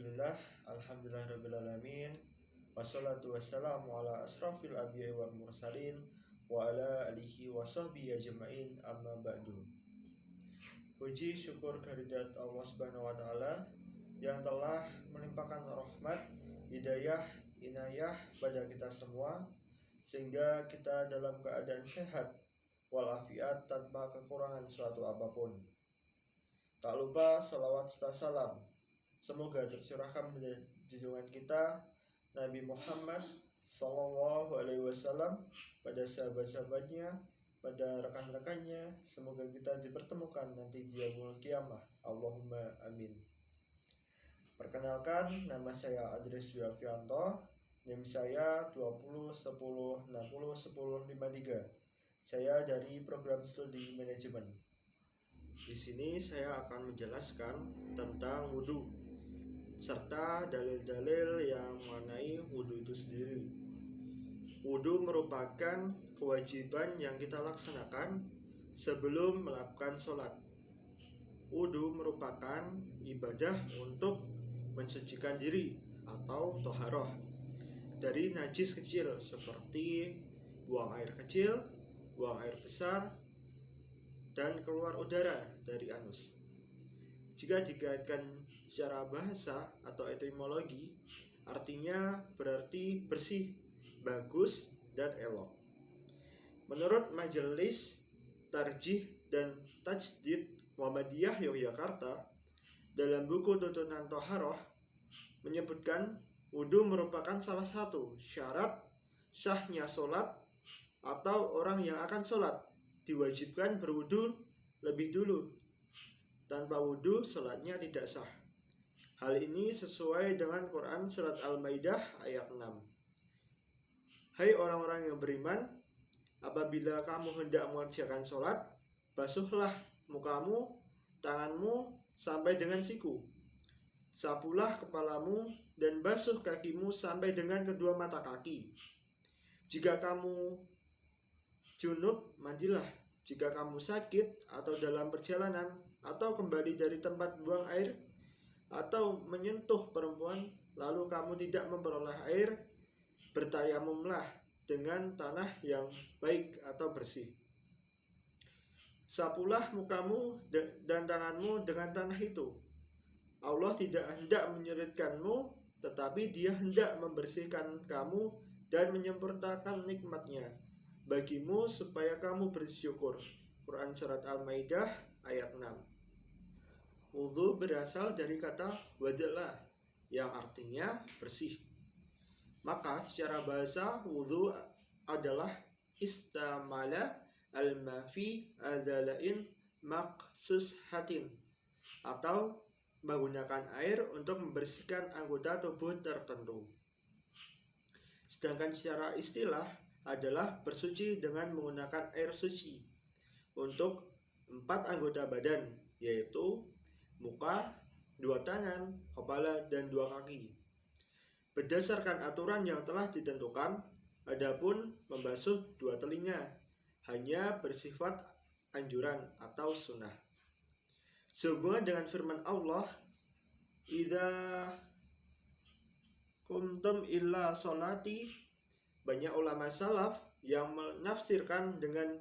Bismillah, alhamdulillahirrabbilalamin. Wassalatu wassalamu ala asrafil anbiya'i wal mursalin wa ala alihi wa sahbihi ajma'in, amma ba'du. Puji syukur kehadirat Allah Subhanahu wa taala yang telah melimpahkan rahmat, hidayah, inayah pada kita semua sehingga kita dalam keadaan sehat walafiat tanpa kekurangan suatu apapun. Tak lupa salawat serta salam semoga tercurahkan pada junjungan kita Nabi Muhammad SAW, pada sahabat-sahabatnya, pada rekan-rekannya. Semoga kita dipertemukan nanti di yaumul qiyamah. Allahumma amin. Perkenalkan, nama saya Adris Wiafianto. NIM saya 2010601053. Saya dari program studi manajemen. Di sini saya akan menjelaskan tentang wudhu serta dalil-dalil yang mengenai wudhu itu sendiri. Wudhu merupakan kewajiban yang kita laksanakan sebelum melakukan sholat. Wudhu merupakan ibadah untuk mensucikan diri atau toharoh dari najis kecil seperti buang air kecil, buang air besar, dan keluar udara dari anus. Jika dikaitkan secara bahasa atau etimologi, artinya berarti bersih, bagus, dan elok. Menurut Majelis Tarjih dan Tajdid Muhammadiyah Yogyakarta, dalam buku Tuntunan Toharoh menyebutkan wudhu merupakan salah satu syarat sahnya sholat, atau orang yang akan sholat diwajibkan berwudhu lebih dulu. Tanpa wudhu, sholatnya tidak sah. Hal ini sesuai dengan Quran Surat Al-Maidah ayat 6. Hai orang-orang yang beriman, apabila kamu hendak mengerjakan sholat, basuhlah mukamu, tanganmu, sampai dengan siku. Sapulah kepalamu, dan basuh kakimu sampai dengan kedua mata kaki. Jika kamu junub, mandilah. Jika kamu sakit atau dalam perjalanan atau kembali dari tempat buang air atau menyentuh perempuan lalu kamu tidak memperoleh air, bertayamumlah dengan tanah yang baik atau bersih. Sapulah mukamu dan tanganmu dengan tanah itu. Allah tidak hendak menyulitkanmu, tetapi Dia hendak membersihkan kamu dan menyempurnakan nikmatnya bagimu supaya kamu bersyukur. Quran Surat Al-Maidah ayat 6. Wudhu berasal dari kata wadalah yang artinya bersih. Maka secara bahasa wudhu adalah istamala al-mafi adalain maqsushatin, atau menggunakan air untuk membersihkan anggota tubuh tertentu. Sedangkan secara istilah adalah bersuci dengan menggunakan air suci untuk 4 anggota badan, yaitu muka, 2 tangan, kepala, dan 2 kaki. Berdasarkan aturan yang telah ditentukan, adapun membasuh 2 telinga hanya bersifat anjuran atau sunnah. Sehubungan dengan firman Allah, idza kumtum illa sholati, banyak ulama salaf yang menafsirkan dengan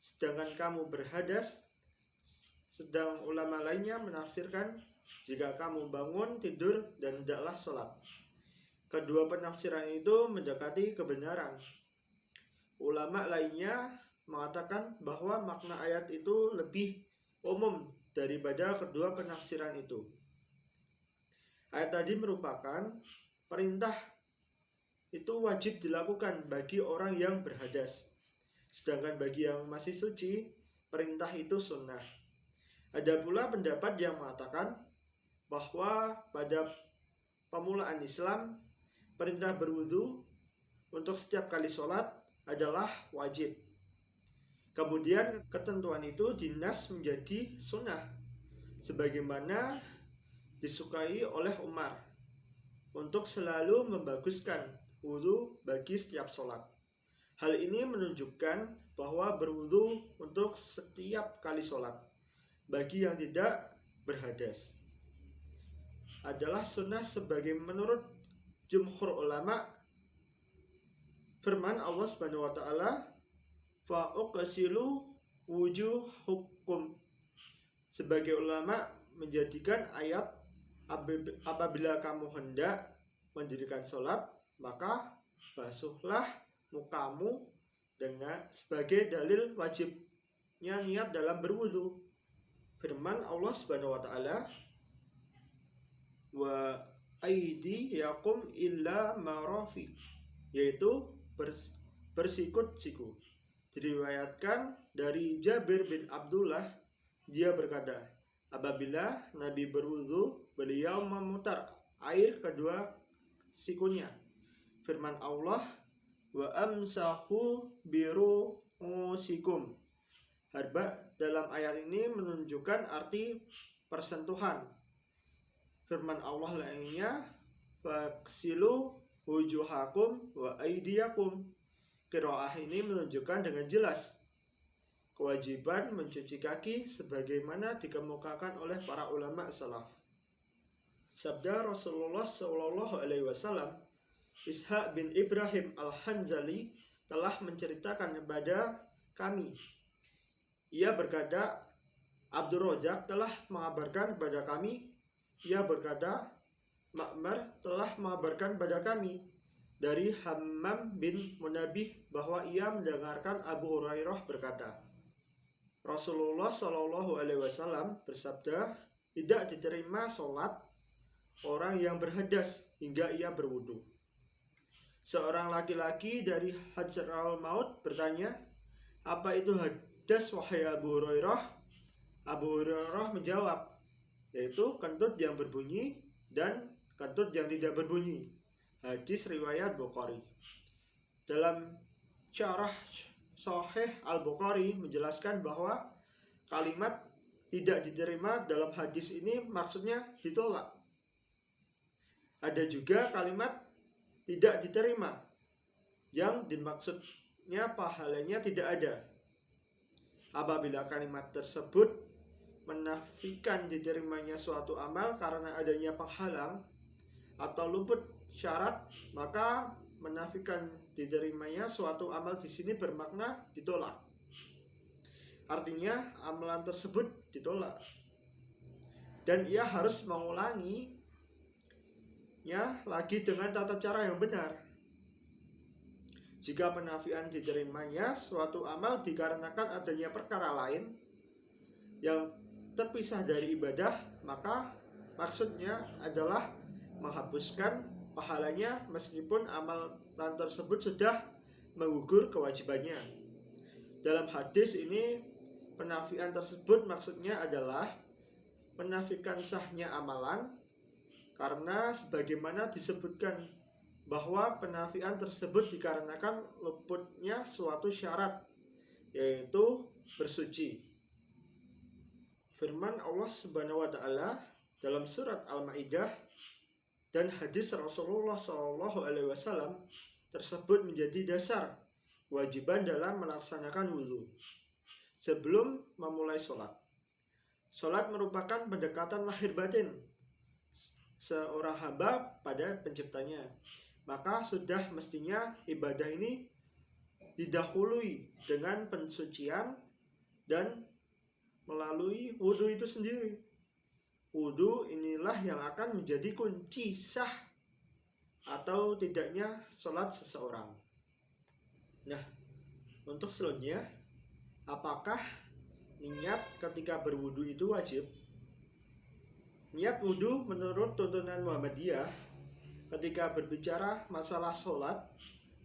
sedangkan kamu berhadas, sedang ulama lainnya menafsirkan jika kamu bangun tidur dan hendaklah sholat. Kedua penafsiran itu mendekati kebenaran. Ulama lainnya mengatakan bahwa makna ayat itu lebih umum daripada kedua penafsiran itu. Ayat tadi merupakan perintah, itu wajib dilakukan bagi orang yang berhadas. Sedangkan bagi yang masih suci, perintah itu sunnah. Ada pula pendapat yang mengatakan bahwa pada pemulaan Islam, perintah berwudu untuk setiap kali sholat adalah wajib. Kemudian ketentuan itu dinas menjadi sunnah, sebagaimana disukai oleh Umar untuk selalu membaguskan wudu bagi setiap sholat. Hal ini menunjukkan bahwa berwudu untuk setiap kali sholat bagi yang tidak berhadas. adalah sunnah sebagai menurut jumhur ulama. Firman Allah Subhanahu wa taala, fa uqsilu wujuhukum. Sebagai ulama menjadikan ayat apabila kamu hendak mendirikan sholat, maka basuhlah mukamu dengan sebagai dalil wajibnya niat dalam berwudu. Firman Allah Subhanahu wa taala, wa aydiyakum illa marafiq, yaitu bersikut-siku. Diriwayatkan dari Jabir bin Abdullah, dia berkata, apabila Nabi berwudu, beliau memutar air kedua sikunya. Firman Allah, wa amsahu biru'usikum. Dalam ayat ini menunjukkan arti persentuhan. Firman Allah lainnya, faksilu wujuhakum wa aidiyakum. Qiraah ini menunjukkan dengan jelas kewajiban mencuci kaki sebagaimana dikemukakan oleh para ulama salaf. Sabda Rasulullah SAW, Ishaq bin Ibrahim al-Hanzali telah menceritakan kepada kami. Ia berkata, Abdul Razak telah mengabarkan kepada kami. Ia berkata, Ma'mar telah mengabarkan kepada kami dari Hammam bin Munabih bahwa ia mendengarkan Abu Hurairah berkata, Rasulullah SAW bersabda, tidak diterima sholat orang yang berhadas hingga ia berwudu. Seorang laki-laki dari Hajar al-Maut bertanya, apa itu hadas wahai Abu Hurairah? Abu Hurairah menjawab, yaitu kentut yang berbunyi dan kentut yang tidak berbunyi. Hadis riwayat Bukhari. Dalam syarah Sahih Al-Bukhari menjelaskan bahwa kalimat tidak diterima dalam hadis ini maksudnya ditolak. Ada juga kalimat tidak diterima yang dimaksudnya pahalanya tidak ada. Apabila kalimat tersebut menafikan diterimanya suatu amal karena adanya penghalang atau luput syarat, maka menafikan diterimanya suatu amal di sini bermakna ditolak. Artinya amalan tersebut ditolak dan ia harus mengulanginya lagi dengan tata cara yang benar. Jika penafian diterimanya suatu amal dikarenakan adanya perkara lain yang terpisah dari ibadah, maka maksudnya adalah menghapuskan pahalanya meskipun amalan tersebut sudah menggugur kewajibannya. Dalam hadis ini, penafian tersebut maksudnya adalah menafikan sahnya amalan, karena sebagaimana disebutkan bahwa penafian tersebut dikarenakan luputnya suatu syarat, yaitu bersuci. Firman Allah Subhanahu wa taala dalam surat Al-Maidah dan hadis Rasulullah SAW tersebut menjadi dasar kewajiban dalam melaksanakan wudhu sebelum memulai sholat. Sholat merupakan pendekatan lahir batin seorang hamba pada penciptanya. Maka sudah mestinya ibadah ini didahului dengan pensucian dan melalui wudhu itu sendiri. Wudhu inilah yang akan menjadi kunci sah atau tidaknya sholat seseorang. Nah, untuk selanjutnya, apakah niat ketika berwudhu itu wajib? Niat wudhu menurut tuntunan Muhammadiyah ketika berbicara masalah sholat,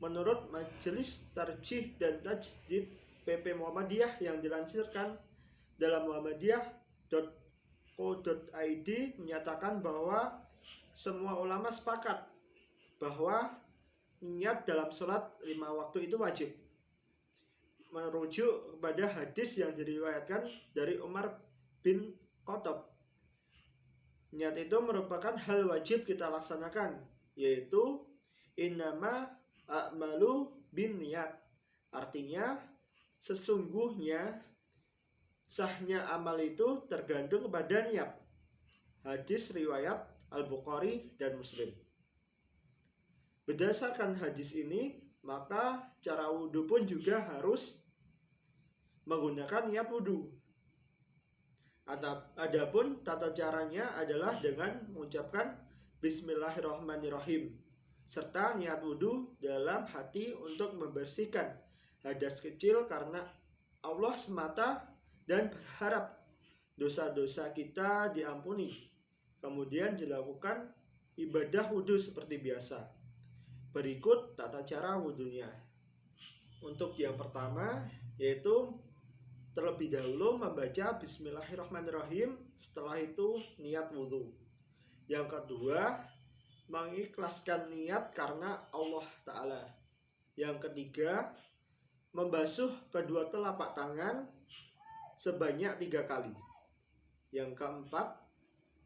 menurut Majelis Tarjih dan Tajdid PP Muhammadiyah yang dilansirkan dalam muhammadiyah.co.id menyatakan bahwa semua ulama sepakat bahwa niat dalam sholat 5 waktu itu wajib, merujuk kepada hadis yang diriwayatkan dari Umar bin Khattab. Niat itu merupakan hal wajib kita laksanakan, yaitu innama a'malu bin niat. Artinya sesungguhnya sahnya amal itu tergantung kepada niat. Hadis riwayat Al-Bukhari dan Muslim. Berdasarkan hadis ini, maka cara wudhu pun juga harus menggunakan niat wudhu. Adapun tata caranya adalah dengan mengucapkan Bismillahirrahmanirrahim serta niat wudhu dalam hati untuk membersihkan hadas kecil karena Allah semata dan berharap dosa-dosa kita diampuni. Kemudian dilakukan ibadah wudhu seperti biasa. Berikut tata cara wudhunya. Untuk yang pertama yaitu terlebih dahulu membaca Bismillahirrahmanirrahim, setelah itu niat wudhu. Yang kedua, mengikhlaskan niat karena Allah Ta'ala. Yang ketiga, membasuh kedua telapak tangan sebanyak 3 kali. Yang keempat,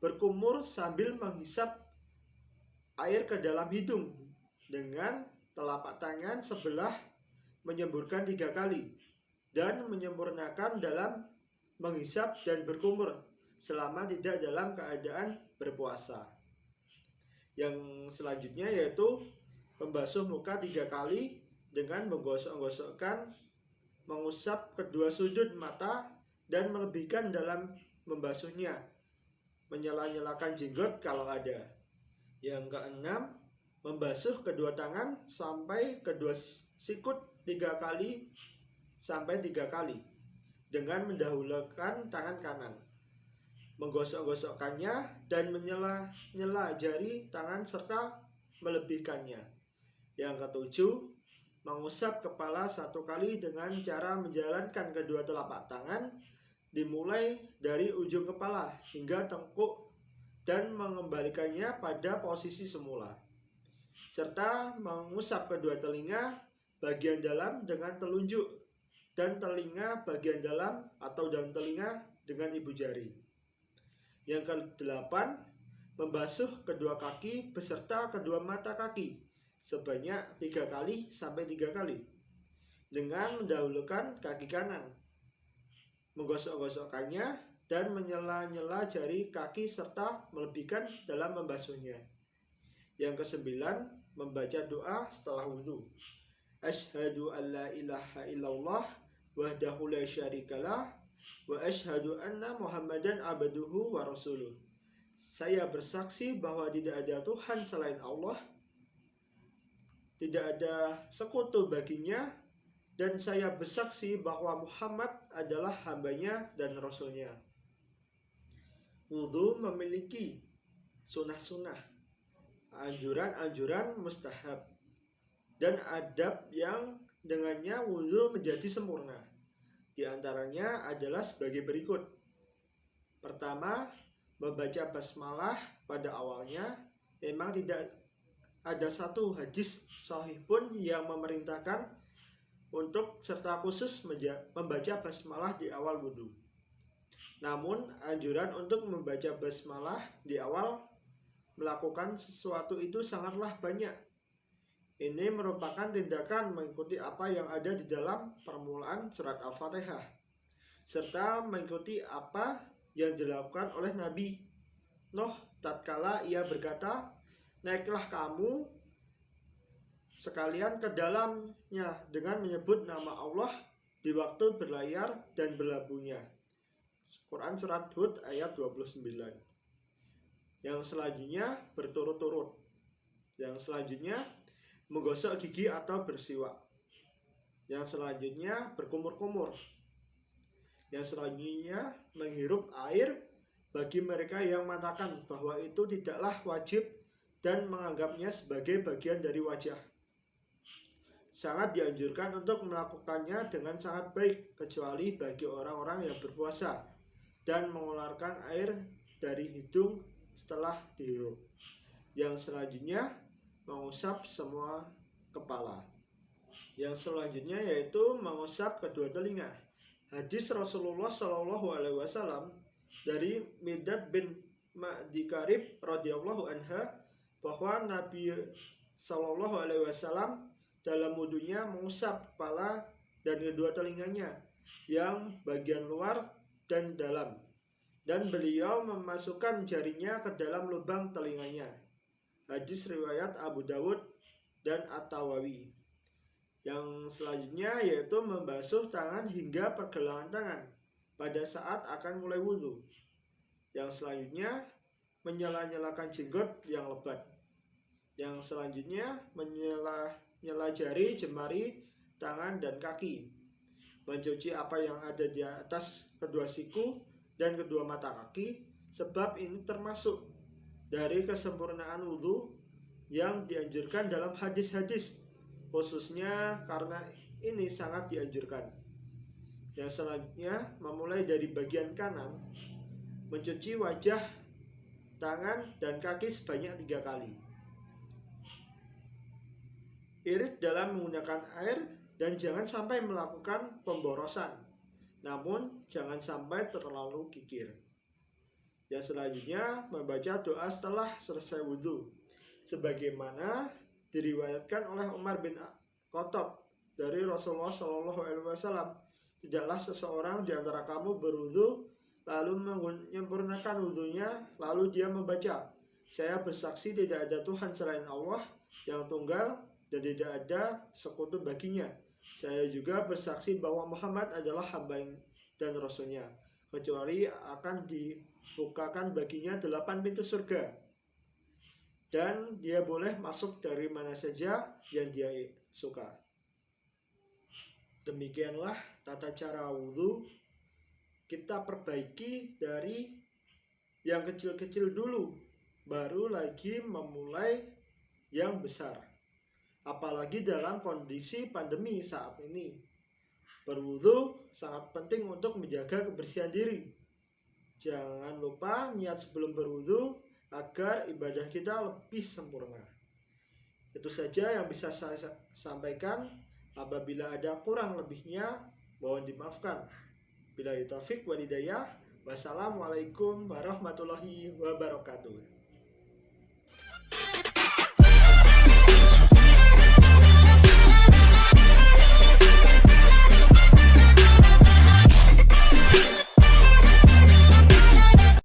berkumur sambil menghisap air ke dalam hidung dengan telapak tangan sebelah menyemburkan 3 kali dan menyempurnakan dalam menghisap dan berkumur selama tidak dalam keadaan berpuasa. Yang selanjutnya yaitu membasuh muka 3 kali dengan menggosok-gosokkan, mengusap kedua sudut mata dan melebihkan dalam membasuhnya, menyela-nyelakan jenggot kalau ada. Yang keenam, membasuh kedua tangan sampai kedua sikut 3 kali sampai 3 kali dengan mendahulukan tangan kanan, menggosok-gosokkannya dan menyela-nyela jari tangan serta melebihkannya. Yang ketujuh, mengusap kepala 1 kali dengan cara menjalankan kedua telapak tangan dimulai dari ujung kepala hingga tengkuk dan mengembalikannya pada posisi semula, serta mengusap kedua telinga bagian dalam dengan telunjuk dan telinga bagian dalam atau daun telinga dengan ibu jari. Yang kedelapan, membasuh kedua kaki beserta kedua mata kaki sebanyak 3 kali sampai 3 kali dengan mendahulukan kaki kanan, menggosok-gosokkannya dan menyela-nyela jari kaki serta melebihkan dalam membasuhnya. Yang kesembilan, membaca doa setelah wudhu. Asyhadu an la ilaha illallah wahdahu la syarikalah wa asyhadu anna Muhammadan abduhu wa rasuluh. Saya bersaksi bahwa tidak ada Tuhan selain Allah, tidak ada sekutu baginya, dan saya bersaksi bahwa Muhammad adalah hambanya dan rasulnya. Wudhu memiliki sunnah-sunnah, anjuran-anjuran mustahab, dan adab yang dengannya wudhu menjadi sempurna. Di antaranya adalah sebagai berikut. Pertama, membaca basmalah pada awalnya. Memang tidak ada satu hadis sahih pun yang memerintahkan untuk serta khusus membaca basmalah di awal wudhu. Namun, anjuran untuk membaca basmalah di awal melakukan sesuatu itu sangatlah banyak. Ini merupakan tindakan mengikuti apa yang ada di dalam permulaan surat Al-Fatihah, serta mengikuti apa yang dilakukan oleh Nabi Nuh tatkala ia berkata, naiklah kamu sekalian ke dalamnya dengan menyebut nama Allah di waktu berlayar dan berlabuhnya. Quran surat Hud ayat 29. Yang selanjutnya berturut-turut. Yang selanjutnya menggosok gigi atau bersiwak. Yang selanjutnya berkumur-kumur. Yang selanjutnya menghirup air bagi mereka yang mengatakan bahwa itu tidaklah wajib dan menganggapnya sebagai bagian dari wajah. Sangat dianjurkan untuk melakukannya dengan sangat baik, kecuali bagi orang-orang yang berpuasa dan mengeluarkan air dari hidung setelah dihirup. Yang selanjutnya mengusap semua kepala. Yang selanjutnya yaitu mengusap kedua telinga. Hadis Rasulullah SAW dari Mihdad bin Ma'di Karib radhiyallahu anha bahwa Nabi SAW dalam wudhunya mengusap kepala dan kedua telinganya yang bagian luar dan dalam, dan beliau memasukkan jarinya ke dalam lubang telinganya. Hadis riwayat Abu Dawud dan At-Tawawi. Yang selanjutnya yaitu membasuh tangan hingga pergelangan tangan pada saat akan mulai wudhu. Yang selanjutnya menyela-nyelakan jenggot yang lebat. Yang selanjutnya menyela jari, jemari, tangan, dan kaki. Mencuci apa yang ada di atas kedua siku dan kedua mata kaki, sebab ini termasuk dari kesempurnaan wudhu yang dianjurkan dalam hadis-hadis, khususnya karena ini sangat dianjurkan. Yang selanjutnya memulai dari bagian kanan, mencuci wajah, tangan, dan kaki sebanyak 3 kali. Irit dalam menggunakan air dan jangan sampai melakukan pemborosan, namun jangan sampai terlalu kikir. Yang selanjutnya membaca doa setelah selesai wudhu, sebagaimana diriwayatkan oleh Umar bin Khattab dari Rasulullah SAW. Tidaklah seseorang di antara kamu berwudhu lalu menyempurnakan wudhunya, lalu dia membaca, saya bersaksi tidak ada Tuhan selain Allah yang tunggal dan tidak ada sekutu baginya. Saya juga bersaksi bahwa Muhammad adalah hamba dan rasulnya, kecuali akan dibukakan baginya 8 pintu surga, dan dia boleh masuk dari mana saja yang dia suka. Demikianlah tata cara wudhu. Kita perbaiki dari yang kecil-kecil dulu, baru lagi memulai yang besar. Apalagi dalam kondisi pandemi saat ini, berwudhu sangat penting untuk menjaga kebersihan diri. Jangan lupa niat sebelum berwudhu agar ibadah kita lebih sempurna. Itu saja yang bisa saya sampaikan. Apabila ada kurang lebihnya, mohon dimaafkan. Billahi taufik wal hidayah. Wassalamualaikum warahmatullahi wabarakatuh.